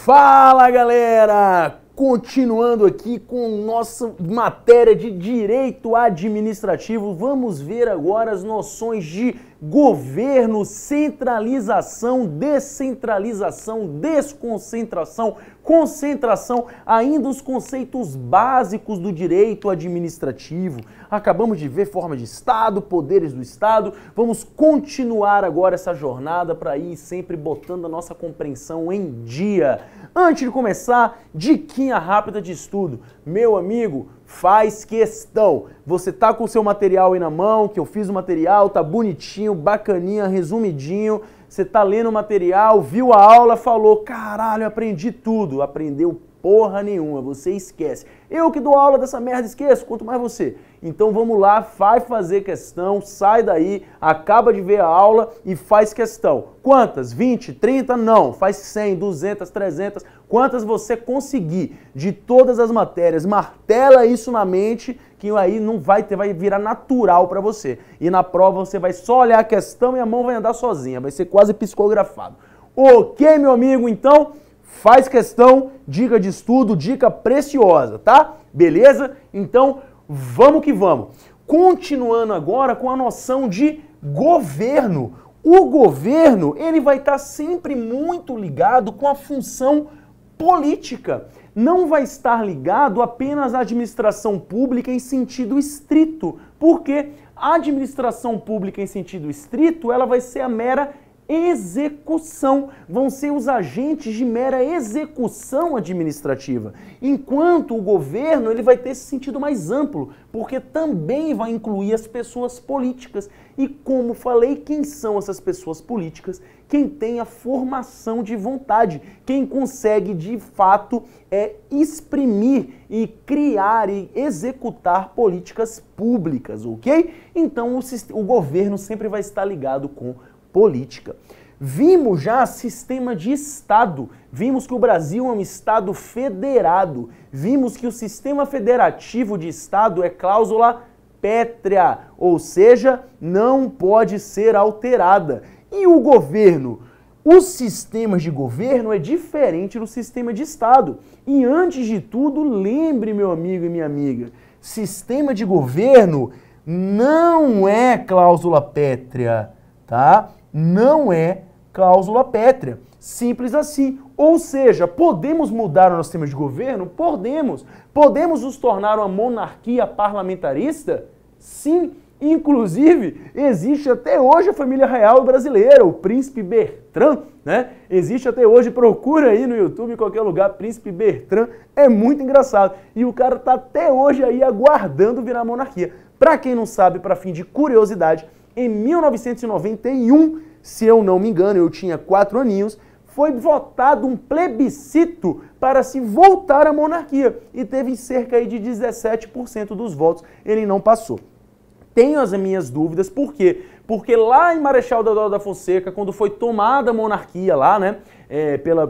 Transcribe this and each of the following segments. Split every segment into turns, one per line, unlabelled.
Fala, galera! Continuando aqui com nossa matéria de direito administrativo, vamos ver agora as noções de governo, centralização, descentralização, desconcentração, concentração, ainda os conceitos básicos do direito administrativo. Acabamos de ver forma de Estado, poderes do Estado, vamos continuar agora essa jornada para ir sempre botando a nossa compreensão em dia. Antes de começar, diquinha rápida de estudo. Meu amigo, faz questão. Você tá com o seu material aí na mão, que eu fiz o material, tá bonitinho, bacaninha, resumidinho. Você tá lendo o material, viu a aula, falou, caralho, aprendi tudo. Aprendeu porra nenhuma, você esquece. Eu que dou aula dessa merda esqueço, quanto mais você. Então vamos lá, vai fazer questão, sai daí, acaba de ver a aula e faz questão. Quantas? 20, 30? Não, faz 100, 200, 300, quantas você conseguir de todas as matérias. Martela isso na mente que aí não vai virar natural para você. E na prova você vai só olhar a questão e a mão vai andar sozinha, vai ser quase psicografado. Ok, meu amigo? Então, faz questão, dica de estudo, dica preciosa, tá? Beleza? Então, vamos que vamos. Continuando agora com a noção de governo. O governo, ele vai estar sempre muito ligado com a função política. Não vai estar ligado apenas à administração pública em sentido estrito. Porque a administração pública em sentido estrito, ela vai ser a mera execução, vão ser os agentes de mera execução administrativa, enquanto o governo ele vai ter esse sentido mais amplo, porque também vai incluir as pessoas políticas. E como falei, quem são essas pessoas políticas? Quem tem a formação de vontade, quem consegue de fato exprimir e criar e executar políticas públicas, ok? Então o governo sempre vai estar ligado com política. Vimos já sistema de Estado, vimos que o Brasil é um Estado federado, vimos que o sistema federativo de Estado é cláusula pétrea, ou seja, não pode ser alterada. E o governo? O sistema de governo é diferente do sistema de Estado. E antes de tudo, lembre, meu amigo e minha amiga, sistema de governo não é cláusula pétrea, tá? Não é cláusula pétrea. Simples assim. Ou seja, podemos mudar o nosso sistema de governo? Podemos. Podemos nos tornar uma monarquia parlamentarista? Sim. Inclusive, existe até hoje a família real brasileira, o Príncipe Bertrand, né? Existe até hoje, procura aí no YouTube, em qualquer lugar, Príncipe Bertrand, é muito engraçado. E o cara tá até hoje aí aguardando virar monarquia. Pra quem não sabe, para fim de curiosidade, em 1991, se eu não me engano, eu tinha 4 aninhos, foi votado um plebiscito para se voltar à monarquia e teve cerca de 17% dos votos, ele não passou. Tenho as minhas dúvidas, por quê? Porque lá em Marechal Deodoro da Fonseca, quando foi tomada a monarquia lá, né,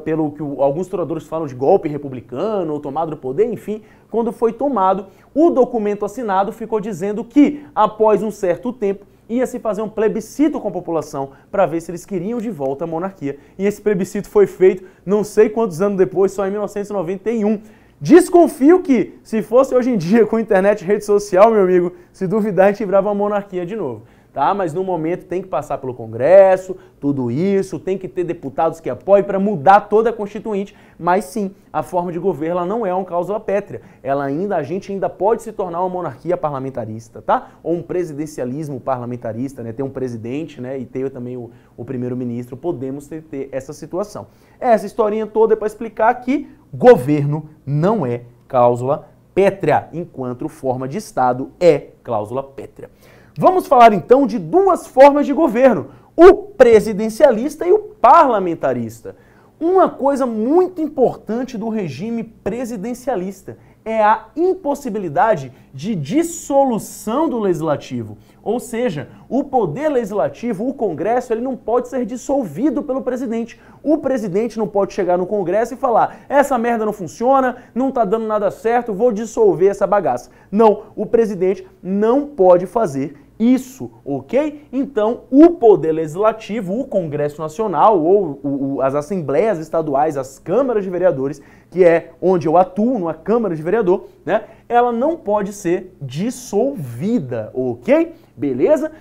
pelo que alguns historiadores falam de golpe republicano, ou tomada do poder, enfim, quando foi tomado, o documento assinado ficou dizendo que, após um certo tempo, ia se fazer um plebiscito com a população para ver se eles queriam de volta a monarquia. E esse plebiscito foi feito não sei quantos anos depois, só em 1991. Desconfio que, se fosse hoje em dia com internet e rede social, meu amigo, se duvidar a gente virava uma monarquia de novo. Tá? Mas no momento tem que passar pelo Congresso, tudo isso, tem que ter deputados que apoiem para mudar toda a Constituinte, mas sim, a forma de governo ela não é uma cláusula pétrea, a gente ainda pode se tornar uma monarquia parlamentarista, tá? Ou um presidencialismo parlamentarista, né? Ter um presidente, né? E ter também o primeiro-ministro, podemos ter essa situação. Essa historinha toda é para explicar que governo não é cláusula pétrea, enquanto forma de Estado é cláusula pétrea. Vamos falar então de duas formas de governo, o presidencialista e o parlamentarista. Uma coisa muito importante do regime presidencialista é a impossibilidade de dissolução do legislativo. Ou seja, o poder legislativo, o Congresso, ele não pode ser dissolvido pelo presidente. O presidente não pode chegar no Congresso e falar: essa merda não funciona, não tá dando nada certo, vou dissolver essa bagaça. Não, o presidente não pode fazer isso, ok? Então, o Poder Legislativo, o Congresso Nacional ou as Assembleias Estaduais, as Câmaras de Vereadores, que é onde eu atuo, numa Câmara de Vereador, né? Ela não pode ser dissolvida, ok? Beleza?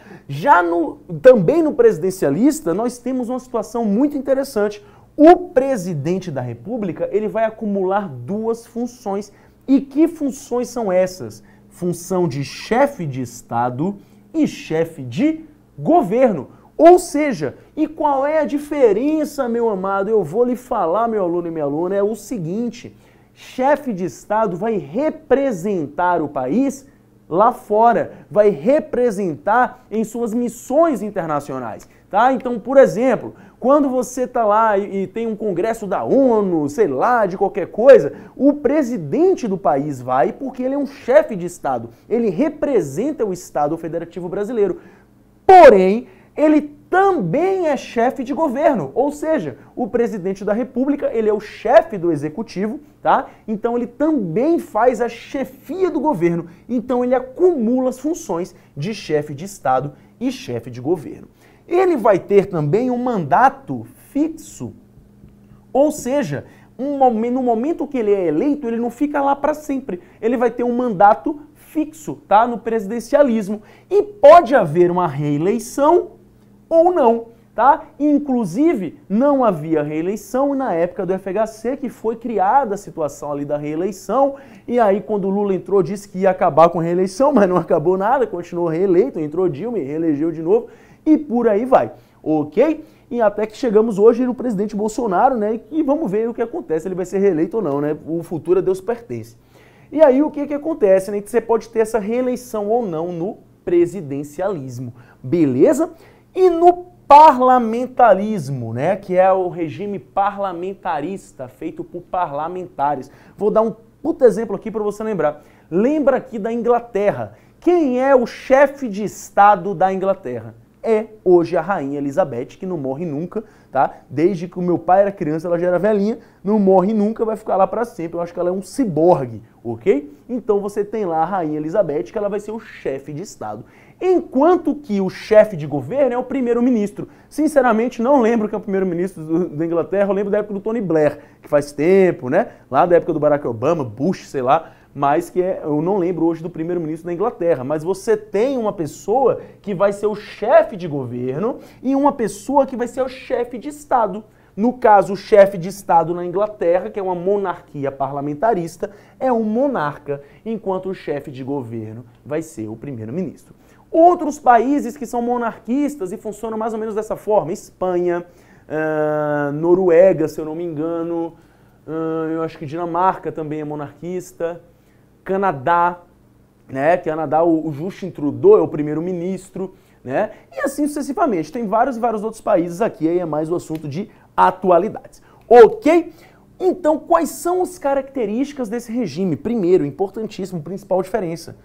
Também no presidencialista, nós temos uma situação muito interessante. O presidente da República, ele vai acumular duas funções. E que funções são essas? Função de chefe de Estado e chefe de governo. Ou seja, e qual é a diferença, meu amado? Eu vou lhe falar, meu aluno e minha aluna, é o seguinte: chefe de Estado vai representar o país lá fora, vai representar em suas missões internacionais, tá? Então, por exemplo, quando você tá lá e tem um congresso da ONU, sei lá, de qualquer coisa, o presidente do país vai porque ele é um chefe de Estado, ele representa o Estado Federativo Brasileiro. Porém, ele também é chefe de governo, ou seja, o presidente da República, ele é o chefe do executivo, tá? Então ele também faz a chefia do governo, então ele acumula as funções de chefe de Estado e chefe de governo. Ele vai ter também um mandato fixo, ou seja, no momento que ele é eleito, ele não fica lá para sempre, ele vai ter um mandato fixo, tá? No presidencialismo, e pode haver uma reeleição ou não, tá? Inclusive, não havia reeleição na época do FHC, que foi criada a situação ali da reeleição, e aí quando o Lula entrou, disse que ia acabar com a reeleição, mas não acabou nada, continuou reeleito, entrou Dilma e reelegeu de novo, e por aí vai, ok? E até que chegamos hoje no presidente Bolsonaro, né? E vamos ver o que acontece, ele vai ser reeleito ou não, né? O futuro a Deus pertence. E aí o que acontece, né? Que você pode ter essa reeleição ou não no presidencialismo, beleza? E no parlamentarismo, né, que é o regime parlamentarista feito por parlamentares. Vou dar um puto exemplo aqui para você lembrar. Lembra aqui da Inglaterra. Quem é o chefe de Estado da Inglaterra? É hoje a Rainha Elizabeth, que não morre nunca, tá? Desde que o meu pai era criança, ela já era velhinha, não morre nunca, vai ficar lá para sempre. Eu acho que ela é um ciborgue, ok? Então você tem lá a Rainha Elizabeth, que ela vai ser o chefe de Estado. Enquanto que o chefe de governo é o primeiro-ministro. Sinceramente, não lembro que é o primeiro-ministro da Inglaterra, eu lembro da época do Tony Blair, que faz tempo, né? Lá da época do Barack Obama, Bush, sei lá, mas eu não lembro hoje do primeiro-ministro da Inglaterra. Mas você tem uma pessoa que vai ser o chefe de governo e uma pessoa que vai ser o chefe de Estado. No caso, o chefe de Estado na Inglaterra, que é uma monarquia parlamentarista, é um monarca, enquanto o chefe de governo vai ser o primeiro-ministro. Outros países que são monarquistas e funcionam mais ou menos dessa forma, Espanha, Noruega, se eu não me engano, eu acho que Dinamarca também é monarquista, Canadá, né? Canadá, o Justin Trudeau é o primeiro-ministro, né? E assim sucessivamente. Tem vários e vários outros países aqui, aí é mais o assunto de atualidades. Ok? Então, quais são as características desse regime? Primeiro, importantíssimo, principal diferença.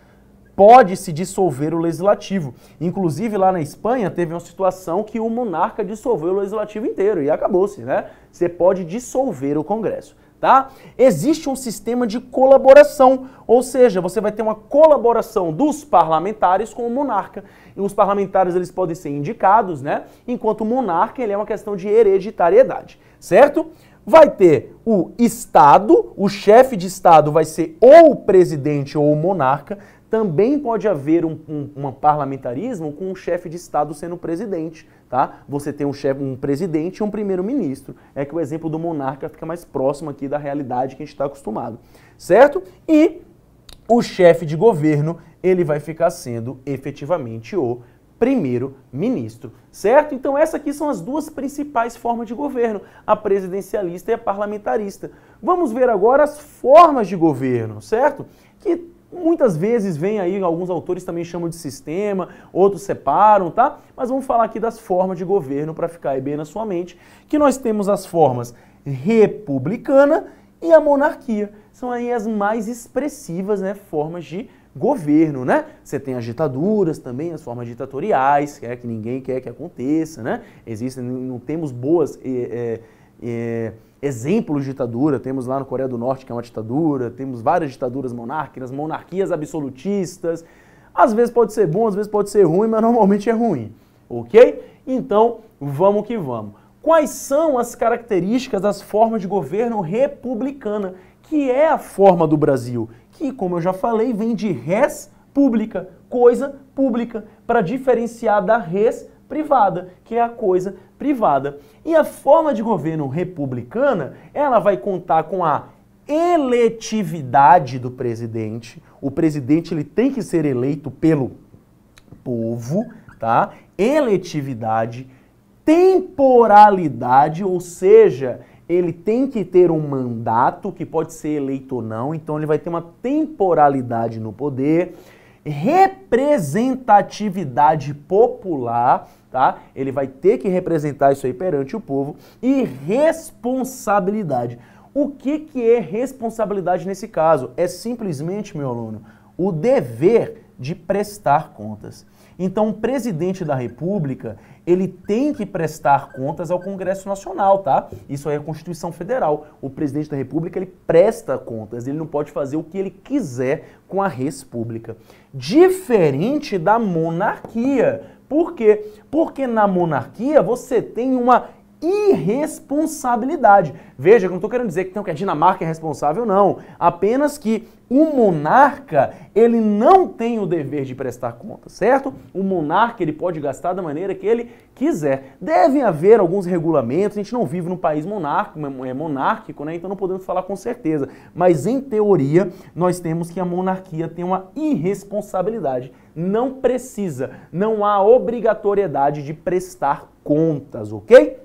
Pode-se dissolver o legislativo. Inclusive, lá na Espanha, teve uma situação que o monarca dissolveu o legislativo inteiro e acabou-se, né? Você pode dissolver o Congresso, tá? Existe um sistema de colaboração, ou seja, você vai ter uma colaboração dos parlamentares com o monarca. E os parlamentares, eles podem ser indicados, né? Enquanto o monarca, ele é uma questão de hereditariedade, certo? Vai ter o Estado, o chefe de Estado vai ser ou o presidente ou o monarca. Também pode haver um parlamentarismo com um chefe de Estado sendo presidente, tá? Você tem um presidente e um primeiro-ministro. É que o exemplo do monarca fica mais próximo aqui da realidade que a gente está acostumado, certo? E o chefe de governo, ele vai ficar sendo efetivamente o primeiro-ministro, certo? Então essas aqui são as duas principais formas de governo, a presidencialista e a parlamentarista. Vamos ver agora as formas de governo, certo? Que muitas vezes vem aí, alguns autores também chamam de sistema, outros separam, tá? Mas vamos falar aqui das formas de governo para ficar aí bem na sua mente, que nós temos as formas republicana e a monarquia. São aí as mais expressivas, né, formas de governo, né? Você tem as ditaduras também, as formas ditatoriais, que ninguém quer que aconteça, né? Existem, não temos boas exemplos de ditadura, temos lá no Coreia do Norte, que é uma ditadura, temos várias ditaduras monárquicas, monarquias absolutistas. Às vezes pode ser bom, às vezes pode ser ruim, mas normalmente é ruim, ok? Então, vamos que vamos. Quais são as características das formas de governo republicana, que é a forma do Brasil, que, como eu já falei, vem de res pública, coisa pública, para diferenciar da res privada, que é a coisa privada. E a forma de governo republicana, ela vai contar com a eletividade do presidente. O presidente ele tem que ser eleito pelo povo, tá? Eletividade, temporalidade, ou seja, ele tem que ter um mandato que pode ser eleito ou não, então ele vai ter uma temporalidade no poder, representatividade popular, tá? Ele vai ter que representar isso aí perante o povo, e responsabilidade. O que é responsabilidade nesse caso? É simplesmente, meu aluno, o dever de prestar contas. Então, o presidente da República, ele tem que prestar contas ao Congresso Nacional, tá? Isso aí é a Constituição Federal. O presidente da República, ele presta contas, ele não pode fazer o que ele quiser com a res pública. Diferente da monarquia. Por quê? Porque na monarquia você tem uma irresponsabilidade. Veja, eu não estou querendo dizer que a Dinamarca é responsável, não. Apenas que o monarca, ele não tem o dever de prestar contas, certo? O monarca, ele pode gastar da maneira que ele quiser. Devem haver alguns regulamentos, a gente não vive num país monárquico, né? Então não podemos falar com certeza. Mas, em teoria, nós temos que a monarquia tem uma irresponsabilidade. Não precisa, não há obrigatoriedade de prestar contas, ok?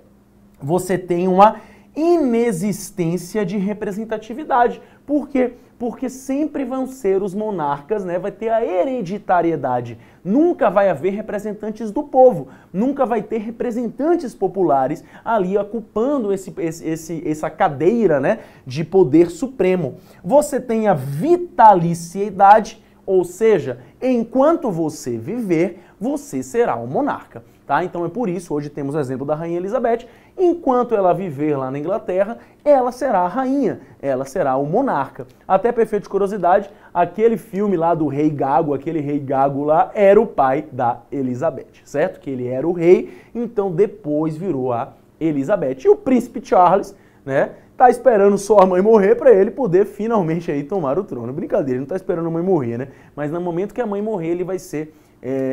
Você tem uma inexistência de representatividade. Por quê? Porque sempre vão ser os monarcas, né? Vai ter a hereditariedade. Nunca vai haver representantes do povo. Nunca vai ter representantes populares ali ocupando essa cadeira, né, de poder supremo. Você tem a vitaliciedade, ou seja, enquanto você viver, você será um monarca. Tá? Então é por isso, hoje temos o exemplo da Rainha Elizabeth, enquanto ela viver lá na Inglaterra, ela será a rainha, ela será o monarca. Até por efeito de curiosidade, aquele filme lá do Rei Gago, aquele Rei Gago lá, era o pai da Elizabeth, certo? Que ele era o rei, então depois virou a Elizabeth. E o príncipe Charles, né, tá esperando só a mãe morrer para ele poder finalmente aí tomar o trono. Brincadeira, ele não tá esperando a mãe morrer, né? Mas no momento que a mãe morrer, ele vai ser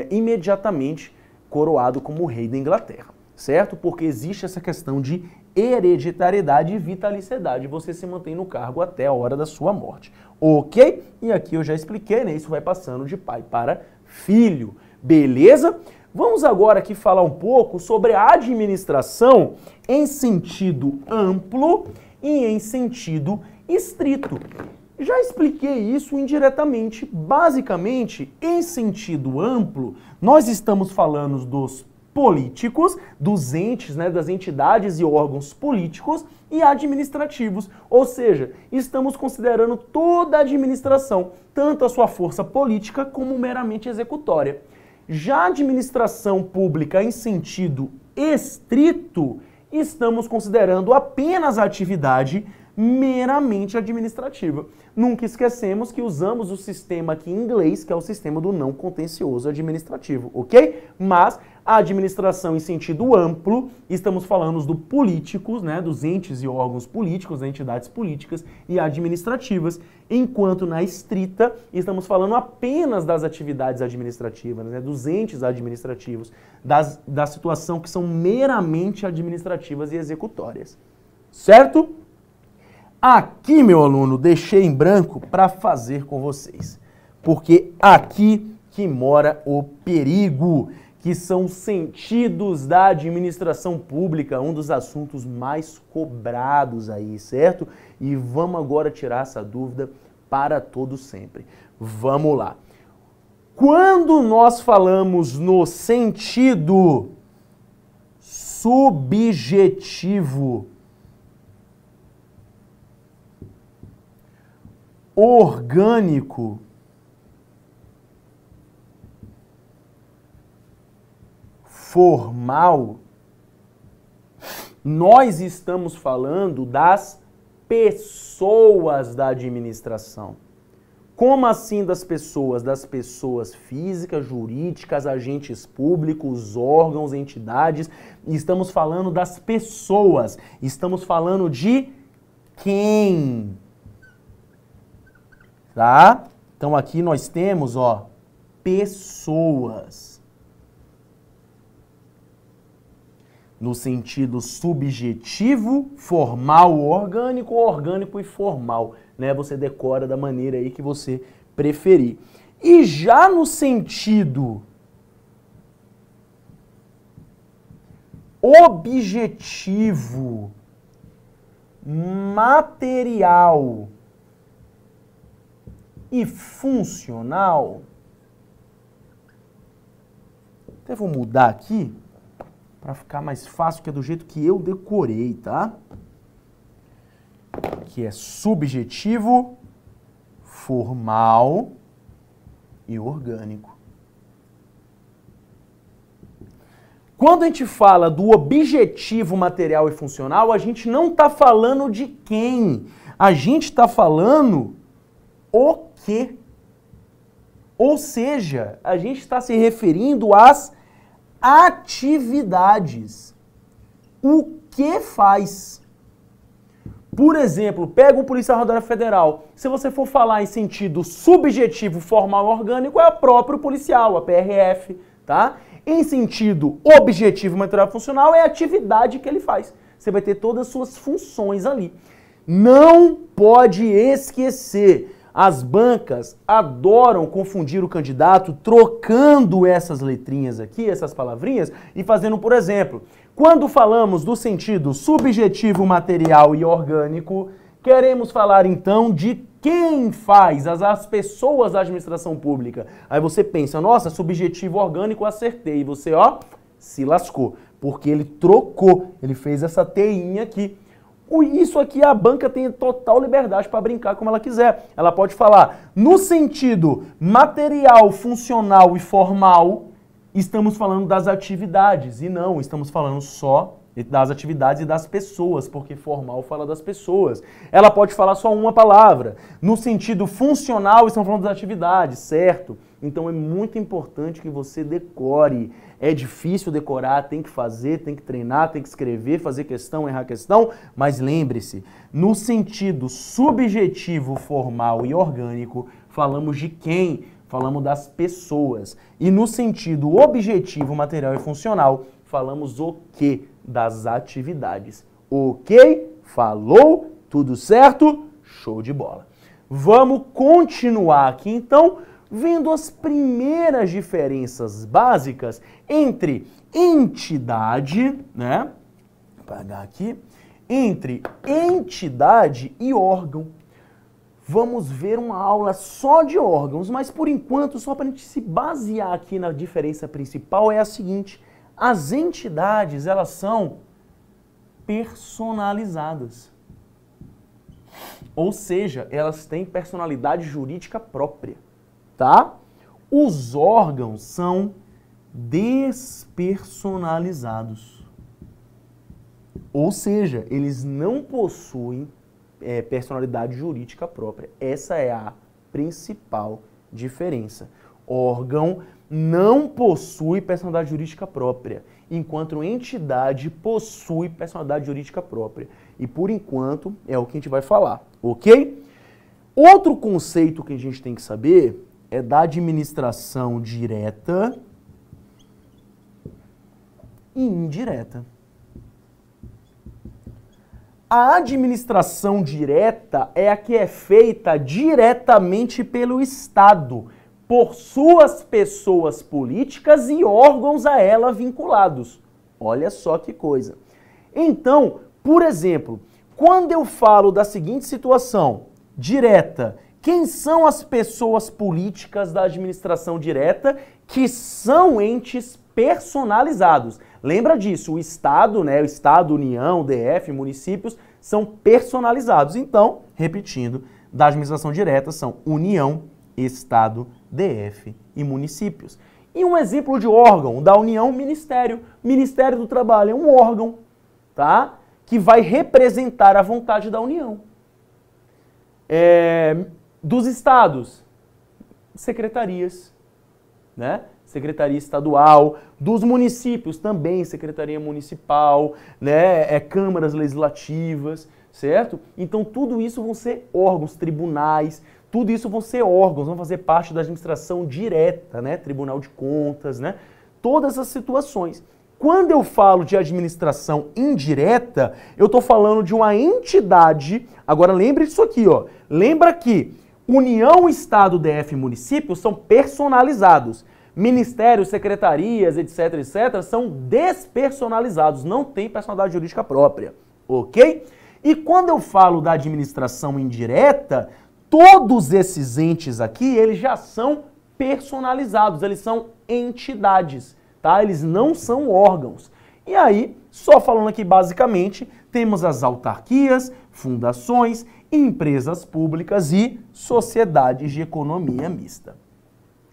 imediatamente coroado como rei da Inglaterra, certo? Porque existe essa questão de hereditariedade e vitaliciedade. Você se mantém no cargo até a hora da sua morte, ok? E aqui eu já expliquei, né? Isso vai passando de pai para filho, beleza? Vamos agora aqui falar um pouco sobre a administração em sentido amplo e em sentido estrito. Já expliquei isso indiretamente. Basicamente, em sentido amplo, nós estamos falando dos políticos, dos entes, né, das entidades e órgãos políticos e administrativos. Ou seja, estamos considerando toda a administração, tanto a sua força política como meramente executória. Já a administração pública em sentido estrito, estamos considerando apenas a atividade meramente administrativa. Nunca esquecemos que usamos o sistema aqui em inglês, que é o sistema do não contencioso administrativo, ok? Mas a administração em sentido amplo, estamos falando do políticos, né, dos entes e órgãos políticos, das entidades políticas e administrativas, enquanto na estrita estamos falando apenas das atividades administrativas, né, dos entes administrativos, da situação que são meramente administrativas e executórias, certo? Aqui, meu aluno, deixei em branco para fazer com vocês, porque aqui que mora o perigo, que são os sentidos da administração pública, um dos assuntos mais cobrados aí, certo? E vamos agora tirar essa dúvida para todo sempre. Vamos lá. Quando nós falamos no sentido subjetivo, orgânico, formal, nós estamos falando das pessoas da administração. Como assim das pessoas? Das pessoas físicas, jurídicas, agentes públicos, órgãos, entidades. Estamos falando das pessoas. Estamos falando de quem? Tá? Então aqui nós temos, ó, pessoas. No sentido subjetivo, formal, orgânico, orgânico e formal, né? Você decora da maneira aí que você preferir. E já no sentido objetivo, material e funcional, até vou mudar aqui para ficar mais fácil, que é do jeito que eu decorei, tá? Que é subjetivo, formal e orgânico. Quando a gente fala do objetivo material e funcional, a gente não está falando de quem, a gente está falando o quê. Ou seja, a gente está se referindo às atividades. O que faz? Por exemplo, pega o Polícia Rodoviária Federal. Se você for falar em sentido subjetivo, formal, orgânico, é o próprio policial, a PRF, tá? Em sentido objetivo, material e funcional, é a atividade que ele faz. Você vai ter todas as suas funções ali. Não pode esquecer. As bancas adoram confundir o candidato trocando essas letrinhas aqui, essas palavrinhas, e fazendo, por exemplo, quando falamos do sentido subjetivo, material e orgânico, queremos falar então de quem faz, as pessoas da administração pública. Aí você pensa, nossa, subjetivo, orgânico, acertei. E você, ó, se lascou, porque ele trocou, ele fez essa teinha aqui. Isso aqui a banca tem total liberdade para brincar como ela quiser. Ela pode falar, no sentido material, funcional e formal, estamos falando das atividades. E não, estamos falando só das atividades e das pessoas, porque formal fala das pessoas. Ela pode falar só uma palavra. No sentido funcional, estamos falando das atividades, certo? Então é muito importante que você decore. É difícil decorar, tem que fazer, tem que treinar, tem que escrever, fazer questão, errar questão, mas lembre-se, no sentido subjetivo, formal e orgânico, falamos de quem? Falamos das pessoas. E no sentido objetivo, material e funcional, falamos o quê? Das atividades. Ok? Falou? Tudo certo? Show de bola. Vamos continuar aqui então, vendo as primeiras diferenças básicas entre entidade, né? Vou apagar aqui. Entre entidade e órgão. Vamos ver uma aula só de órgãos, mas por enquanto, só para a gente se basear aqui na diferença principal, é a seguinte: as entidades, elas são personalizadas. Ou seja, elas têm personalidade jurídica própria. Tá? Os órgãos são despersonalizados. Ou seja, eles não possuem personalidade jurídica própria. Essa é a principal diferença. Órgão não possui personalidade jurídica própria, enquanto entidade possui personalidade jurídica própria. E por enquanto é o que a gente vai falar, ok? Outro conceito que a gente tem que saber é da administração direta e indireta. A administração direta é a que é feita diretamente pelo Estado, por suas pessoas políticas e órgãos a ela vinculados. Olha só que coisa. Então, por exemplo, quando eu falo da seguinte situação, direta, quem são as pessoas políticas da administração direta que são entes personalizados? Lembra disso, o Estado, né, o Estado, União, DF, municípios, são personalizados. Então, repetindo, da administração direta são União, Estado, DF e municípios. E um exemplo de órgão da União, Ministério. Ministério do Trabalho é um órgão, tá, que vai representar a vontade da União. Dos estados, secretarias, né? Secretaria estadual, dos municípios também, secretaria municipal, né? Câmaras legislativas, certo? Então tudo isso vão ser órgãos, tribunais, tudo isso vão ser órgãos, vão fazer parte da administração direta, né? Tribunal de Contas, né? Todas as situações. Quando eu falo de administração indireta, eu estou falando de uma entidade. Agora lembre disso aqui, ó. Lembra que União, Estado, DF e município são personalizados. Ministérios, secretarias, etc, etc, são despersonalizados, não tem personalidade jurídica própria, ok? E quando eu falo da administração indireta, todos esses entes aqui, eles já são personalizados, eles são entidades, tá? Eles não são órgãos. E aí, só falando aqui basicamente, temos as autarquias, fundações, empresas públicas e sociedades de economia mista,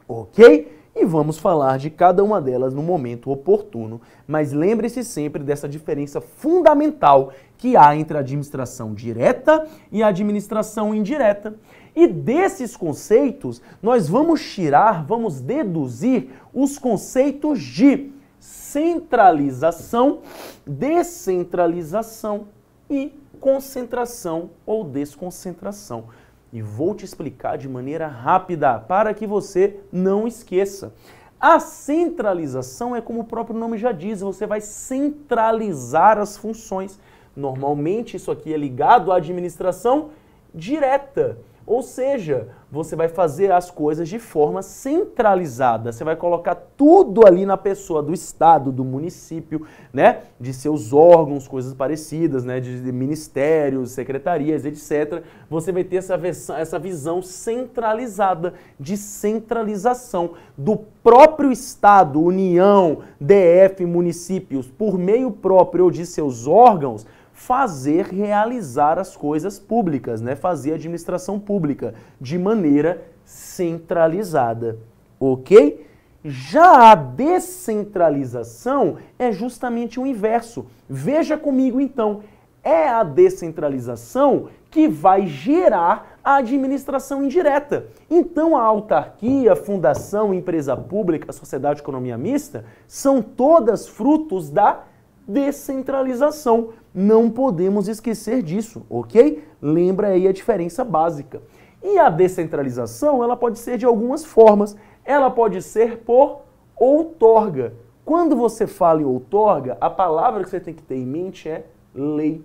ok? E vamos falar de cada uma delas no momento oportuno, mas lembre-se sempre dessa diferença fundamental que há entre a administração direta e a administração indireta. E desses conceitos, nós vamos tirar, vamos deduzir os conceitos de centralização, descentralização e concentração ou desconcentração. E vou te explicar de maneira rápida para que você não esqueça. A centralização é como o próprio nome já diz, você vai centralizar as funções. Normalmente isso aqui é ligado à administração direta, ou seja, você vai fazer as coisas de forma centralizada, você vai colocar tudo ali na pessoa do estado, do município, né, de seus órgãos, coisas parecidas, né, de ministérios, secretarias, etc. Você vai ter essa visão centralizada, de centralização do próprio estado, União, DF, municípios, por meio próprio ou de seus órgãos, realizar as coisas públicas, né? Fazer a administração pública de maneira centralizada, ok? Já a descentralização é justamente o inverso. Veja comigo então, é a descentralização que vai gerar a administração indireta. Então a autarquia, fundação, empresa pública, sociedade de economia mista, são todas frutos da descentralização. Não podemos esquecer disso, ok? Lembra aí a diferença básica. E a descentralização, ela pode ser de algumas formas. Ela pode ser por outorga. Quando você fala em outorga, a palavra que você tem que ter em mente é lei.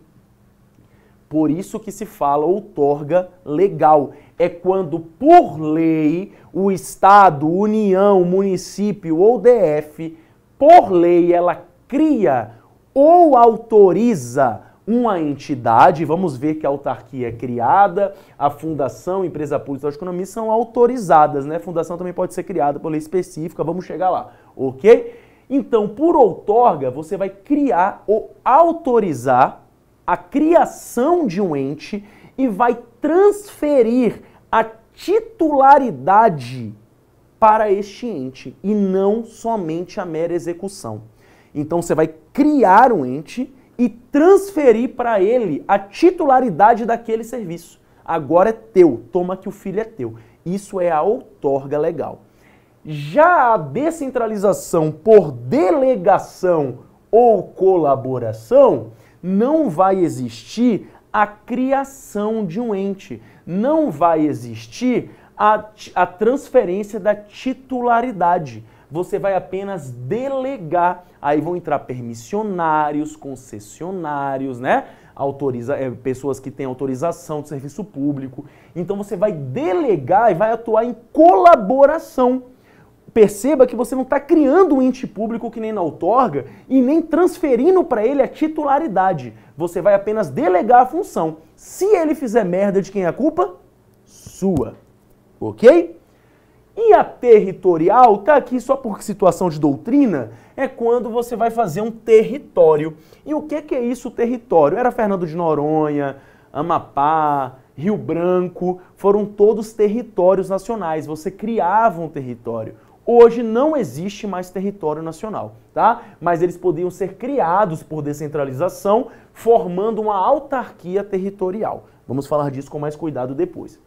Por isso que se fala outorga legal. É quando, por lei, o Estado, União, município ou DF, por lei, ela cria ou autoriza uma entidade, vamos ver que a autarquia é criada, a fundação, empresa pública de economia são autorizadas, né? A fundação também pode ser criada por lei específica, vamos chegar lá, ok? Então, por outorga, você vai criar ou autorizar a criação de um ente e vai transferir a titularidade para este ente e não somente a mera execução. Então você vai criar um ente e transferir para ele a titularidade daquele serviço. Agora é teu, toma que o filho é teu. Isso é a outorga legal. Já a descentralização por delegação ou colaboração, não vai existir a criação de um ente, não vai existir a transferência da titularidade. Você vai apenas delegar. Aí vão entrar permissionários, concessionários, né? Pessoas que têm autorização de serviço público. Então você vai delegar e vai atuar em colaboração. Perceba que você não está criando um ente público que nem na outorga e nem transferindo para ele a titularidade. Você vai apenas delegar a função. Se ele fizer merda, de quem é a culpa? Sua. Ok? E a territorial, tá aqui só por situação de doutrina, é quando você vai fazer um território. E o que é isso, território? Era Fernando de Noronha, Amapá, Rio Branco, foram todos territórios nacionais, você criava um território. Hoje não existe mais território nacional, tá? Mas eles podiam ser criados por descentralização, formando uma autarquia territorial. Vamos falar disso com mais cuidado depois.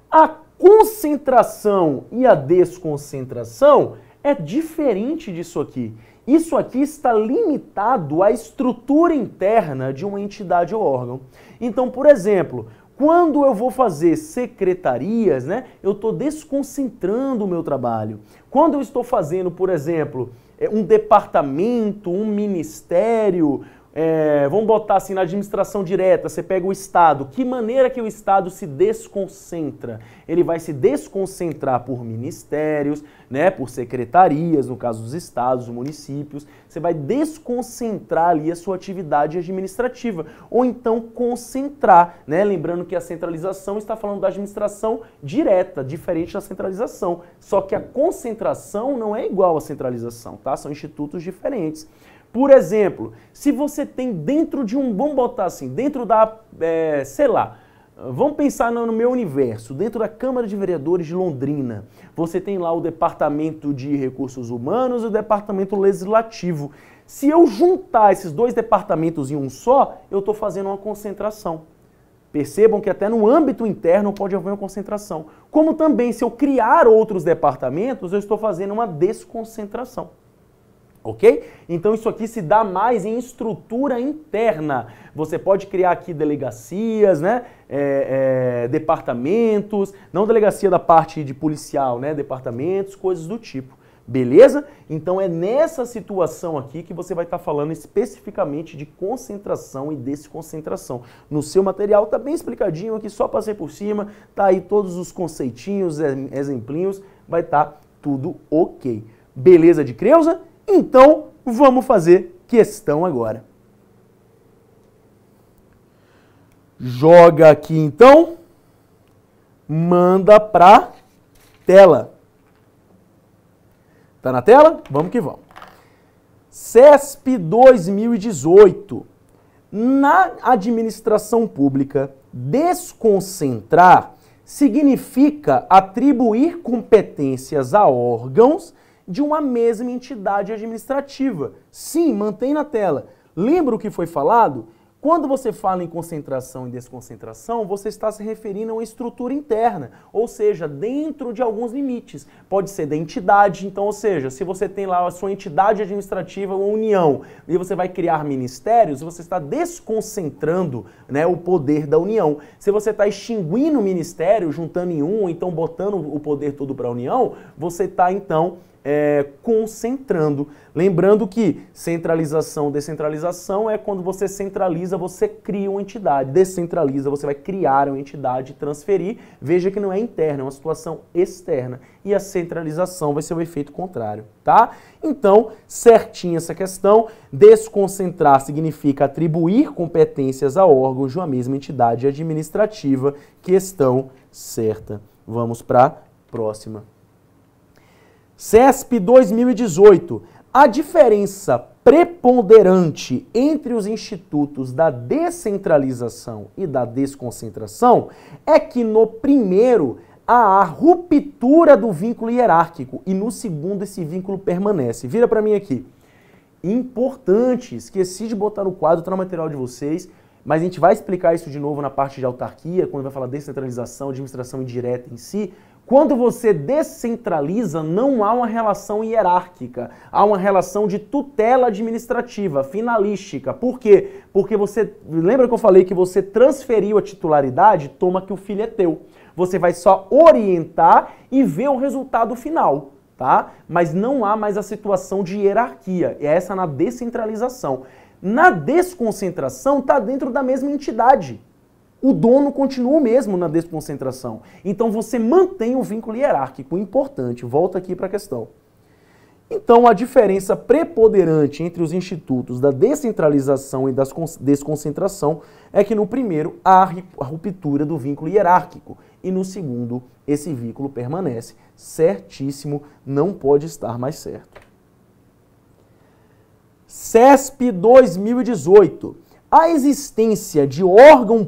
A concentração e a desconcentração é diferente disso aqui. Isso aqui está limitado à estrutura interna de uma entidade ou órgão. Então, por exemplo, quando eu vou fazer secretarias, né, eu estou desconcentrando o meu trabalho. Quando eu estou fazendo, por exemplo, um departamento, um ministério, vamos botar assim na administração direta, você pega o Estado. Que maneira que o Estado se desconcentra? Ele vai se desconcentrar por ministérios, né, por secretarias, no caso dos estados, dos municípios. Você vai desconcentrar ali a sua atividade administrativa. Ou então concentrar, né? Lembrando que a centralização está falando da administração direta, diferente da centralização. Só que a concentração não é igual à centralização, tá? São institutos diferentes. Por exemplo, se você tem dentro de um, vamos botar assim, dentro da, sei lá, vamos pensar no meu universo, dentro da Câmara de Vereadores de Londrina, você tem lá o Departamento de Recursos Humanos e o Departamento Legislativo. Se eu juntar esses dois departamentos em um só, eu estou fazendo uma concentração. Percebam que até no âmbito interno pode haver uma concentração. Como também, se eu criar outros departamentos, eu estou fazendo uma desconcentração. Ok? Então isso aqui se dá mais em estrutura interna. Você pode criar aqui delegacias, né? Departamentos, não delegacia da parte de policial, né? Departamentos, coisas do tipo. Beleza? Então é nessa situação aqui que você vai estar falando especificamente de concentração e desconcentração. No seu material tá bem explicadinho aqui, só passei por cima, tá aí todos os conceitinhos, exemplinhos, vai estar tudo ok. Beleza de Creuza? Então, vamos fazer questão agora. Joga aqui, então. Manda pra tela. Tá na tela? Vamos que vamos. CESP 2018. Na administração pública, desconcentrar significa atribuir competências a órgãos de uma mesma entidade administrativa. Sim, mantém na tela. Lembra o que foi falado? Quando você fala em concentração e desconcentração, você está se referindo a uma estrutura interna, ou seja, dentro de alguns limites. Pode ser da entidade, então, ou seja, se você tem lá a sua entidade administrativa, uma união, e você vai criar ministérios, você está desconcentrando, né, o poder da união. Se você está extinguindo o ministério, juntando em um, ou então botando o poder todo para a união, você está, então, concentrando. Lembrando que centralização, descentralização é quando você centraliza, você cria uma entidade. Descentraliza, você vai criar uma entidade, transferir. Veja que não é interna, é uma situação externa. E a centralização vai ser o efeito contrário, tá? Então, certinha essa questão. Desconcentrar significa atribuir competências a órgãos de uma mesma entidade administrativa. Questão certa. Vamos para a próxima. CESP 2018. A diferença preponderante entre os institutos da descentralização e da desconcentração é que no primeiro há a ruptura do vínculo hierárquico e no segundo esse vínculo permanece. Vira para mim aqui. Importante, esqueci de botar no quadro, tá no material de vocês, mas a gente vai explicar isso de novo na parte de autarquia, quando vai falar descentralização, administração indireta em si. Quando você descentraliza, não há uma relação hierárquica, há uma relação de tutela administrativa, finalística. Por quê? Porque você, lembra que eu falei que você transferiu a titularidade? Toma que o filho é teu. Você vai só orientar e ver o resultado final, tá? Mas não há mais a situação de hierarquia, é essa na descentralização. Na desconcentração está dentro da mesma entidade. O dono continua o mesmo na desconcentração. Então você mantém o vínculo hierárquico. Importante, volta aqui para a questão. Então a diferença preponderante entre os institutos da descentralização e da desconcentração é que no primeiro há a ruptura do vínculo hierárquico e no segundo esse vínculo permanece. Certíssimo, não pode estar mais certo. CESP 2018. A existência de órgãos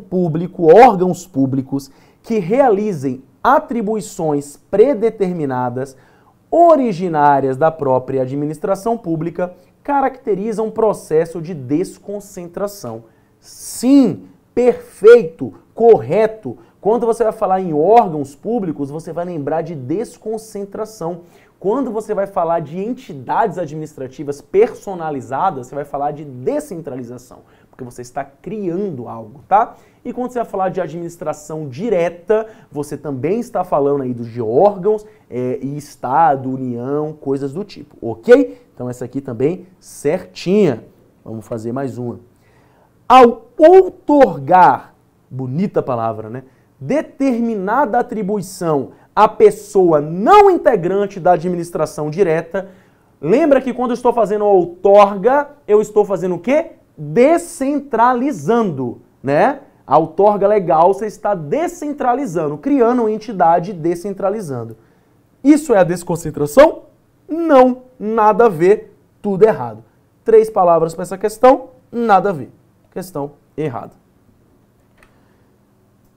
públicos que realizem atribuições predeterminadas originárias da própria administração pública caracteriza um processo de desconcentração. Sim, perfeito, correto. Quando você vai falar em órgãos públicos, você vai lembrar de desconcentração. Quando você vai falar de entidades administrativas personalizadas, você vai falar de descentralização, porque você está criando algo, tá? E quando você vai falar de administração direta, você também está falando aí de órgãos e Estado, União, coisas do tipo, ok? Então essa aqui também certinha. Vamos fazer mais uma. Ao outorgar, bonita palavra, né? Determinada atribuição à pessoa não integrante da administração direta, lembra que quando eu estou fazendo outorga, eu estou fazendo o quê? Descentralizando, né? A outorga legal você está descentralizando, criando uma entidade descentralizando. Isso é a desconcentração? Não, nada a ver, tudo errado. 3 palavras para essa questão, nada a ver. Questão errada.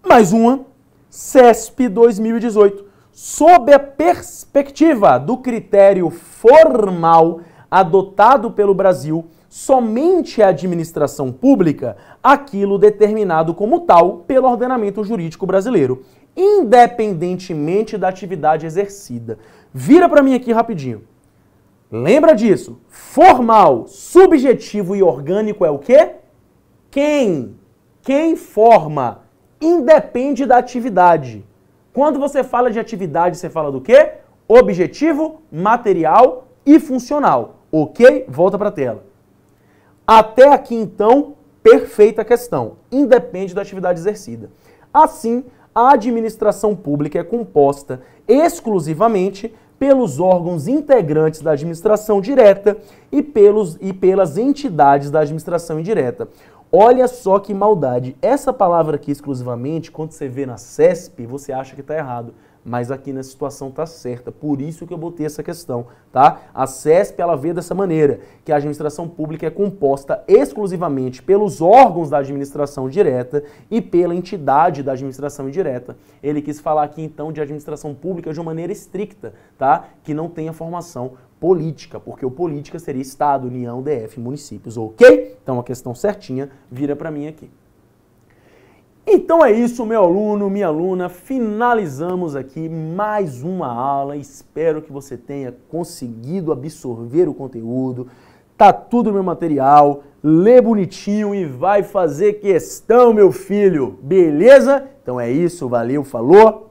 Mais uma, CESP 2018. Sob a perspectiva do critério formal adotado pelo Brasil, somente a administração pública, aquilo determinado como tal pelo ordenamento jurídico brasileiro, independentemente da atividade exercida. Vira para mim aqui rapidinho. Lembra disso? Formal, subjetivo e orgânico é o quê? Quem forma independe da atividade. Quando você fala de atividade, você fala do quê? Objetivo, material e funcional. Ok? Volta para a tela. Até aqui, então, perfeita questão. Independe da atividade exercida. Assim, a administração pública é composta exclusivamente pelos órgãos integrantes da administração direta e pelas entidades da administração indireta. Olha só que maldade. Essa palavra aqui exclusivamente, quando você vê na CESP, você acha que está errado. Mas aqui na situação está certa. Por isso que eu botei essa questão, tá? A CESP, ela vê dessa maneira, que a administração pública é composta exclusivamente pelos órgãos da administração direta e pela entidade da administração indireta. Ele quis falar aqui, então, de administração pública de uma maneira estricta, tá? Que não tenha formação política, porque o política seria Estado, União, DF, municípios, ok? Então a questão certinha vira para mim aqui. Então é isso, meu aluno, minha aluna, finalizamos aqui mais uma aula, espero que você tenha conseguido absorver o conteúdo, tá tudo no meu material, lê bonitinho e vai fazer questão, meu filho, beleza? Então é isso, valeu, falou!